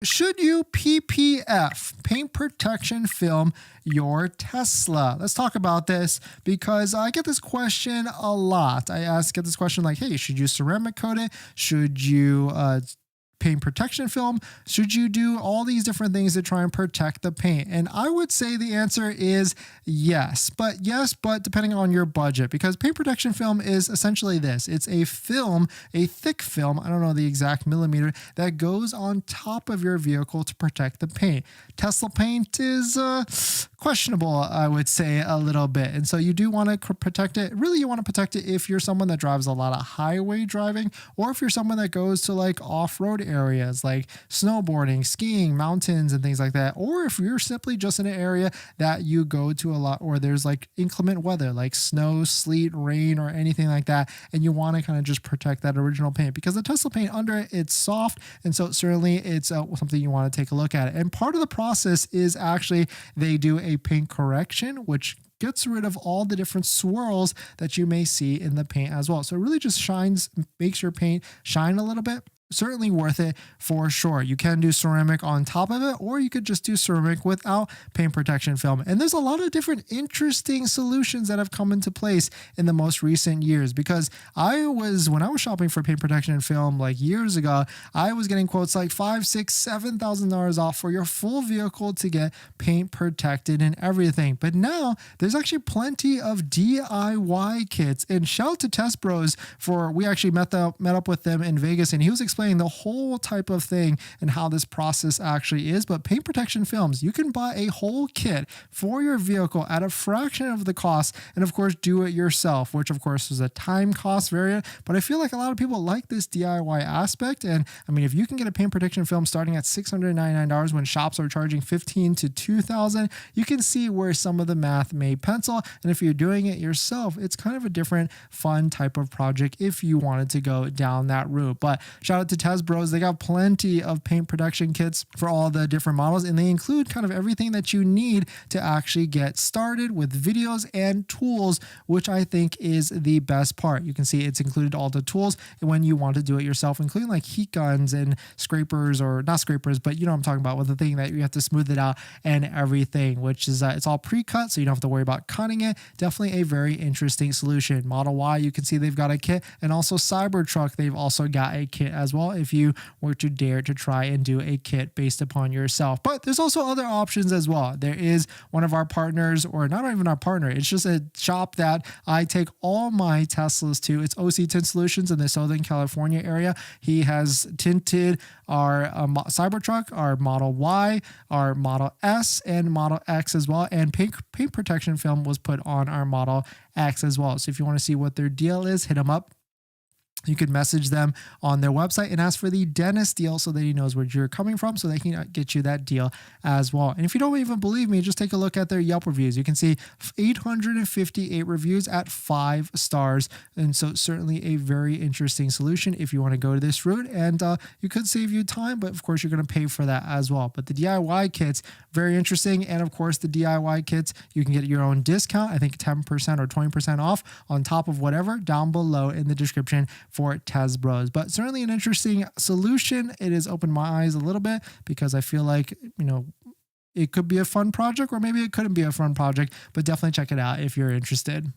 Should you PPF, paint protection film, your Tesla? Let's talk about this because I get this question a lot. Get this question like, hey, should you ceramic coat it? Should you paint protection film? Should you do all these different things to try and protect the paint? And I would say the answer is yes, but depending on your budget, because paint protection film is essentially this. It's a film, a thick film, I don't know the exact millimeter, that goes on top of your vehicle to protect the paint. Tesla paint is questionable, I would say, a little bit. And so you do want to protect it. Really, you want to protect it if you're someone that drives a lot of highway driving, or if you're someone that goes to like off-road areas like snowboarding, skiing, mountains, and things like that. Or if you're simply just in an area that you go to a lot, or there's like inclement weather like snow, sleet, rain, or anything like that, and you want to kind of just protect that original paint, because the Tesla paint under it, it's soft, and so certainly it's something you want to take a look at. And part of the process is actually they do a paint correction, which gets rid of all the different swirls that you may see in the paint as well. So it really just makes your paint shine a little bit. Certainly worth it for sure. You can do ceramic on top of it, or you could just do ceramic without paint protection film. And there's a lot of different interesting solutions that have come into place in the most recent years, because when I was shopping for paint protection film like years ago, I was getting quotes like $5,000, $6,000, $7,000 off for your full vehicle to get paint protected and everything. But now there's actually plenty of DIY kits, and shout out to Test Bros we actually met up with them in Vegas, and he was explaining the whole type of thing and how this process actually is. But paint protection films, you can buy a whole kit for your vehicle at a fraction of the cost, and of course do it yourself, which of course is a time cost variant. But I feel like a lot of people like this DIY aspect. And I mean, if you can get a paint protection film starting at $699 when shops are charging $1,500 to $2,000, you can see where some of the math may pencil. And if you're doing it yourself, it's kind of a different fun type of project if you wanted to go down that route. But shout out to Test Bros. They got plenty of paint protection kits for all the different models, and they include kind of everything that you need to actually get started with videos and tools, which I think is the best part. You can see it's included all the tools when you want to do it yourself, including like heat guns and scrapers, or not scrapers, but you know what I'm talking about, with the thing that you have to smooth it out and everything, which is it's all pre-cut, so you don't have to worry about cutting it. Definitely a very interesting solution. Model Y, you can see they've got a kit, and also Cybertruck, they've also got a kit as well, if you were to dare to try and do a kit based upon yourself. But there's also other options as well. There is one of our partners, or not even our partner, it's just a shop that I take all my Teslas to. It's OC Tint Solutions in the Southern California area. He has tinted our Cybertruck, our Model Y, our Model S, and Model X as well. And paint protection film was put on our Model X as well. So if you want to see what their deal is, hit them up. You could message them on their website and ask for the dentist deal so that he knows where you're coming from, so they can get you that deal as well. And if you don't even believe me, just take a look at their Yelp reviews. You can see 858 reviews at 5 stars. And so certainly a very interesting solution if you want to go to this route. And you could save you time, but of course you're going to pay for that as well. But the DIY kits, very interesting. And of course the DIY kits, you can get your own discount, I think 10% or 20% off on top of whatever, down below in the description for Test Bros. But certainly an interesting solution. It has opened my eyes a little bit, because I feel like, it could be a fun project, or maybe it couldn't be a fun project, but definitely check it out if you're interested.